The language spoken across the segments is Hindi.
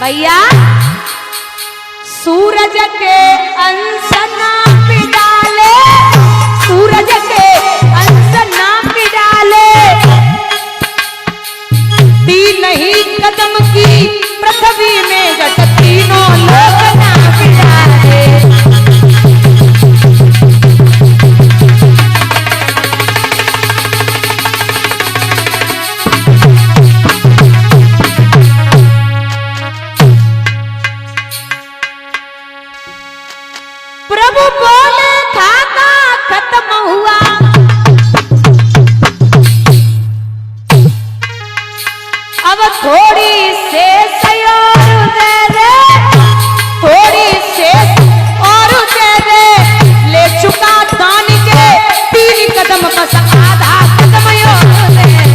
भैया सूरज के अंश नाप डाले, सूरज के अंश नाप डाले, तीन ही कदम की पृथ्वी में जट तीनों लोग नाप डाले। प्रभु बोले खाता खत्म हुआ, अब थोड़ी शेष और दे दे, थोड़ी शेष और दे दे, ले चुका दान के 3 कदम, बस आधा कदम और दे दे।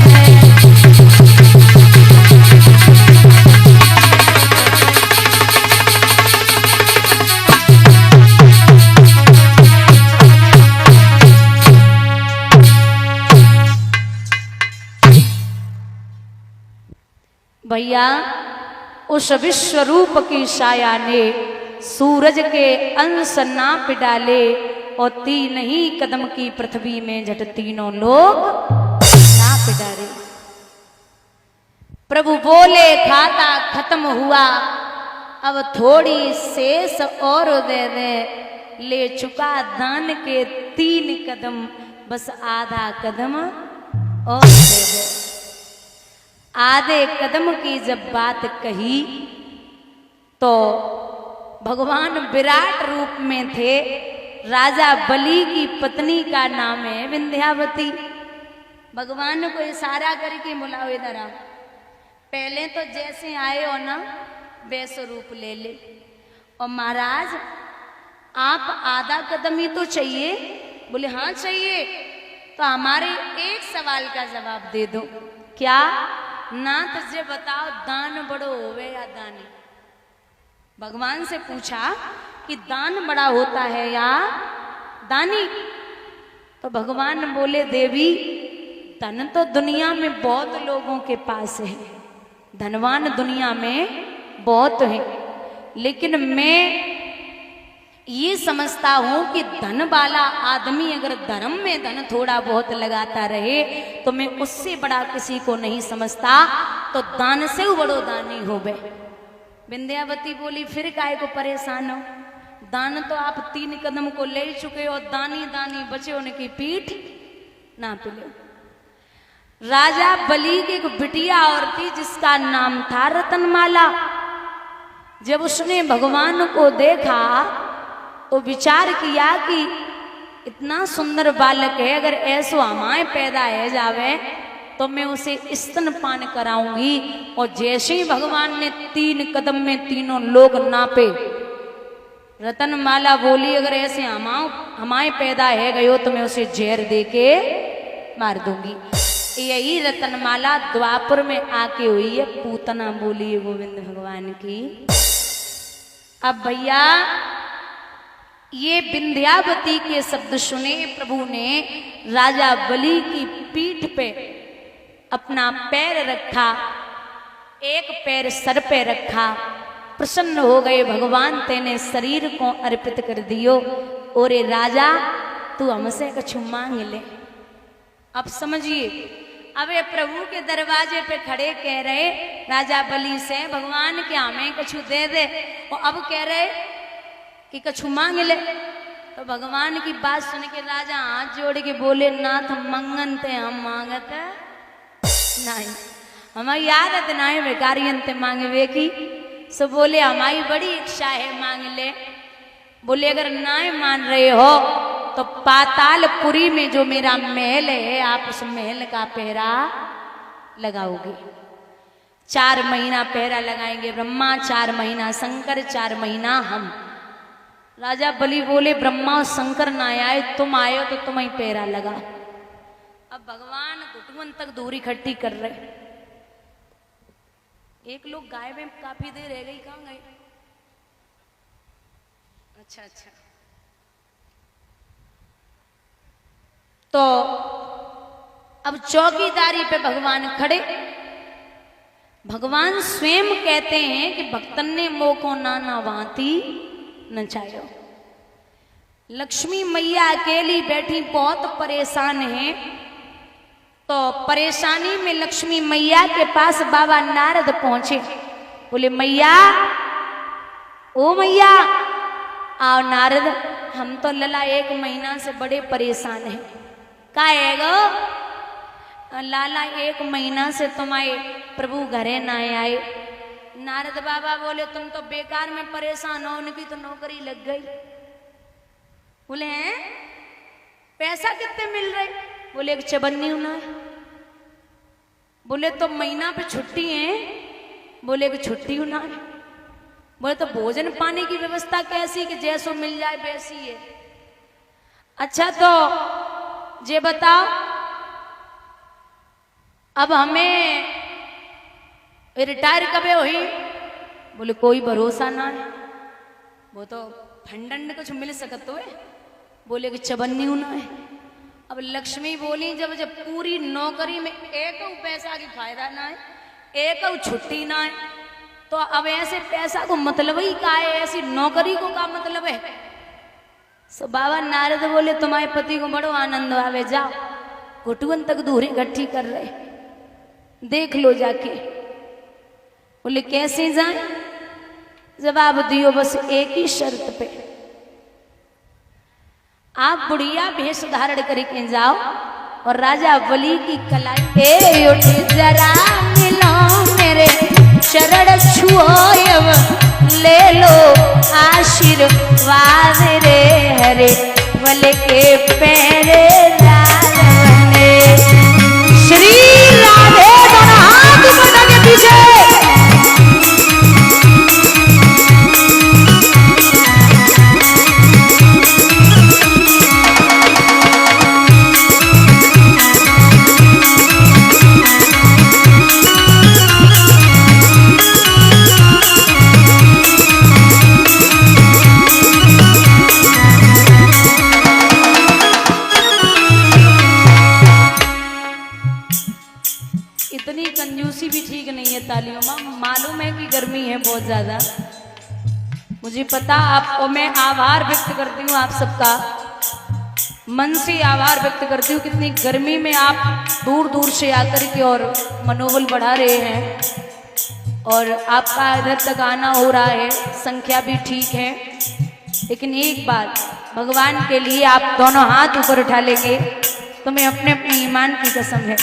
भैया उस विश्व रूप की छाया ने सूरज के अंश नाप डाले और 3 ही कदम की पृथ्वी में झट तीनों लोग नाप डाले। प्रभु बोले खाता खत्म हुआ, अब थोड़ी शेष और दे दे, ले चुका दान के 3 कदम, बस आधा कदम और दे दे। आधे कदम की जब बात कही तो भगवान विराट रूप में थे। राजा बलि की पत्नी का नाम है विंध्यावती। भगवान को इशारा करके बुलाओ इधर आओ। पहले तो जैसे आए हो ना वैसे रूप ले ले। और महाराज आप आधा कदम ही तो चाहिए। बोले हाँ चाहिए। तो हमारे एक सवाल का जवाब दे दो। क्या? नाथ जी बताओ दान बड़ो होवे या दानी? भगवान से पूछा कि दान बड़ा होता है या दानी? तो भगवान बोले देवी धन तो दुनिया में बहुत लोगों के पास है, धनवान दुनिया में बहुत है, लेकिन मैं ये समझता हूं कि धन वाला आदमी अगर धर्म में धन थोड़ा बहुत लगाता रहे तो मैं उससे बड़ा किसी को नहीं समझता। तो दान से बड़ो दानी हो गए। विंध्यावती बोली फिर काहे को परेशान हो? दान तो आप 3 कदम को ले चुके हो, दानी दानी बचे उनकी पीठ ना पिलो। राजा बलि की एक बिटिया और थी जिसका नाम था रतनमाला। जब उसने भगवान को देखा तो विचार किया कि इतना सुंदर बालक है, अगर ऐसो हमारे पैदा है जावे तो मैं उसे स्तनपान कराऊंगी। और जैसे ही भगवान ने 3 कदम में तीनों लोग नापे, रतनमाला बोली अगर ऐसे हमारे पैदा है गयो तो मैं उसे जहर दे के मार दूंगी। यही रतनमाला द्वापर में आके हुई है पूतना बोली है गोविंद भगवान की। अब भैया ये विंध्यावती के शब्द सुने प्रभु ने राजा बलि की पीठ पे अपना पैर रखा, एक पैर सर पे रखा। प्रसन्न हो गए भगवान, तेने शरीर को अर्पित कर दियो। और राजा तू हमसे कछु मांग ले। अब समझिए, अब ये प्रभु के दरवाजे पे खड़े कह रहे राजा बलि से भगवान के हमें कछु दे दे, और अब कह रहे कि कछु मांग ले। तो भगवान की बात सुन के राजा हाथ जोड़ के बोले नाथ मंगन ते हम मांगत नहीं, हमारी आदत नहीं बेकारियन ते मांगवे की। सो बोले हमारी बड़ी इच्छा है मांग ले। बोले अगर नहीं मान रहे हो तो पातालपुरी में जो मेरा महल है आप उस महल का पहरा लगाओगे। 4 महीना पहरा लगाएंगे ब्रह्मा, 4 महीना शंकर, 4 महीना हम। राजा बलि बोले ब्रह्मा और शंकर ना आए, तुम आए हो तो तुम ही पहरा लगा। अब भगवान घुटवन तक दूरी इकट्ठी कर रहे। एक लोग गाय में काफी देर रह गई, कहाँ गए? अच्छा अच्छा। तो अब चौकीदारी पे भगवान खड़े। भगवान स्वयं कहते हैं कि भक्तन ने मोको नाना भांति नचायो। लक्ष्मी मैया अकेली बैठी बहुत परेशान है, तो परेशानी में लक्ष्मी मैया के पास बाबा नारद पहुंचे। बोले मैया, ओ मैया आओ नारद, हम तो लला 1 महीना से बड़े परेशान हैं। का है गो लाला, 1 महीना से तुम्हारे प्रभु घरे ना आए। नारद बाबा बोले तुम तो बेकार में परेशान हो, उनकी तो नौकरी लग गई। बोले हैं पैसा कितने मिल रहे? बोले 1 चबन्नी होना है। बोले तो महीना पे छुट्टी है? बोले 1 छुट्टी होना है। बोले तो भोजन पानी की व्यवस्था कैसी कि जैसो मिल जाए वैसी है? अच्छा तो ये बताओ अब हमें रिटायर कब हुई? बोले कोई भरोसा ना है, वो तो फंडन कुछ मिल सकत है। बोले कि चबन्नी होना है। अब लक्ष्मी बोली जब पूरी नौकरी में 1 पैसा की फायदा ना है, 1 छुट्टी ना है, तो अब ऐसे पैसा को मतलब ही का है, ऐसी नौकरी को का मतलब है? सो बाबा नारद बोले तुम्हारे पति को बड़ो आनंद आवे, जाओ घुटुअन तक दूरी इकट्ठी कर रहे, देख लो जाके। बोले कैसे जाए? जवाब दियो बस एक ही शर्त पे, आप बुढ़िया भेष धारण करके जाओ और राजा बलि की कलाई उठी, जरा मिलो मेरे शरण छुओ, ले लो आशीर्वाद रे, हरे बल के पैरे लाल बने। श्री राधे दोनों हाथ बना के पीछे। इतनी कंजूसी भी ठीक नहीं है तालियों में, मालूम है कि गर्मी है बहुत ज्यादा, मुझे पता। आपको मैं आभार व्यक्त करती हूँ, आप सबका मन से आभार व्यक्त करती हूँ। कितनी गर्मी में आप दूर दूर से आकर के और मनोबल बढ़ा रहे हैं और आपका इधर तक आना हो रहा है, संख्या भी ठीक है। लेकिन एक बात, भगवान के लिए आप दोनों हाथ ऊपर उठा लेंगे तो मैं अपने अपने ईमान की कसम है।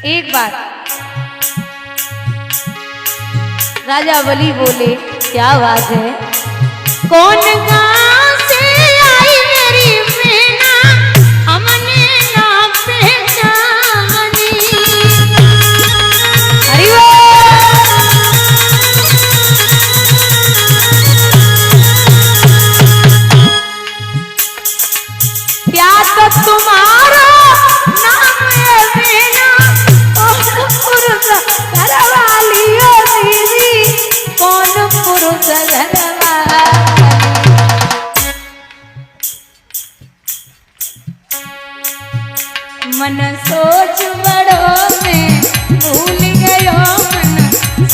एक बार राजा बलि बोले क्या बात है, कौन कहां से आई मेरी मैना, हमने ना पहचानी। अरे क्या तो तुम्हारा नाम है मैना, पुरुष घरवाली हो दीदी, कौन पुरुष घरवाली। मन सोच बड़ो में भूल गयो, मन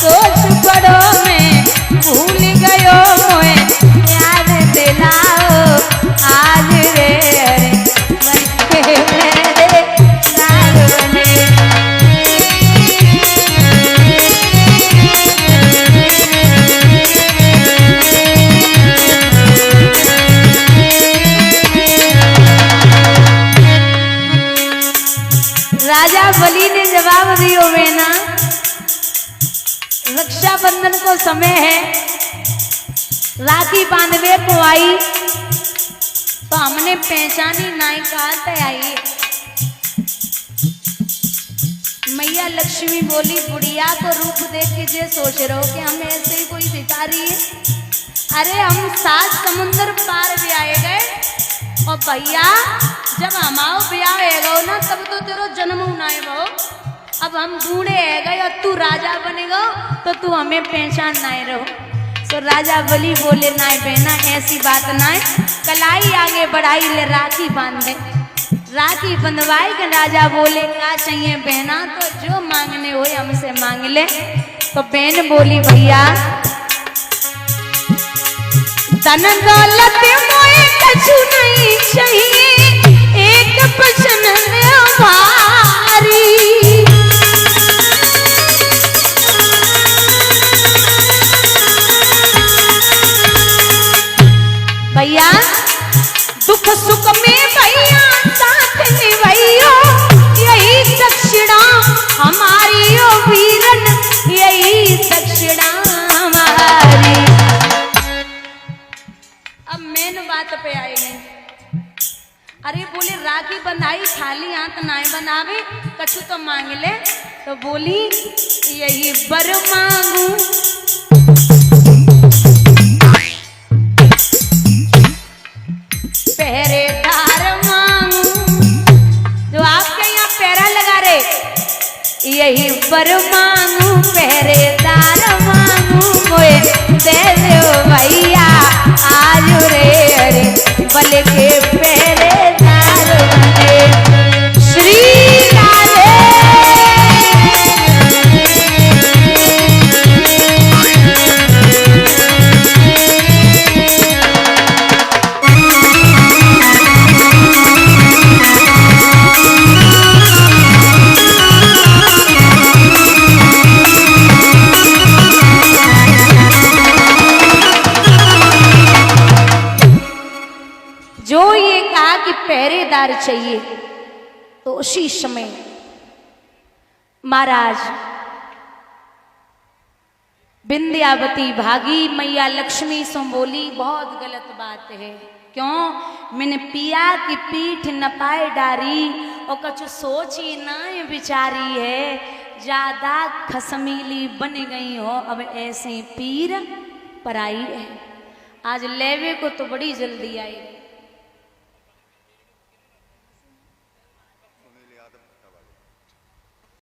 सोच बड़ो में भूल गयो, मोए याद दिलाओ आज रे, हरे मेरे लाल बने। राजा बलि ने जवाब दियो मैना, रक्षाबंधन को समय है, राखी बांधवे को आई तो हमने पहचानी नाई कहा ते आई। मैया लक्ष्मी बोली बुढ़िया को रूप देख के जे सोच रहे हो कि हम ऐसे ही कोई भिखारी है? अरे हम 7 समुंदर पार भी आए गए और भैया जब हमारो ब्याह है ना तब तो तेरो जन्म होना है वो। अब हम बूढ़े है गए और तू राजा बनेगा तो तू हमें पहचान ना रहो। तो राजा बलि बोले नाय बहना ऐसी बात ना है, कलाई आगे बढ़ाई ले राखी बांधे। राखी बंधवाई के राजा बोले क्या चाहिए बहना, तो जो मांगने हो हमसे मांग ले। तो बहन बोली भैया धन दौलत मोए कछु नहीं चाहिए, एक बचन हमारी। भैया दुख सुख में भैया साथ निभाइयो, यही दक्षिणा हमारी ओ वीरन, यही दक्षिणा हमारी। अब मेन बात पे आई नहीं। अरे बोले राखी बंधाई खाली हाथ नाय बनावे, कछु तो मांग ले। तो बोली यही बर मांगू, पहरेदार मांगू। जो आपके यहाँ पहरा लगा रहे, यही बर मांगू, पहरेदार मांगू, मोए दे दो भैया आज रे अरे बल के पहरेदार बने। श्री राधे। जो ये कहा कि पहरेदार चाहिए, तो उसी समय महाराज विंध्यावती भागी मैया लक्ष्मी से बोली बहुत गलत बात है। क्यों? मैंने पिया की पीठ न पाए डारी, और कछु सोची ना बिचारी है, ज्यादा खसमीली बन गई हो अब ऐसे पीर पराई है। आज लेवे को तो बड़ी जल्दी आई।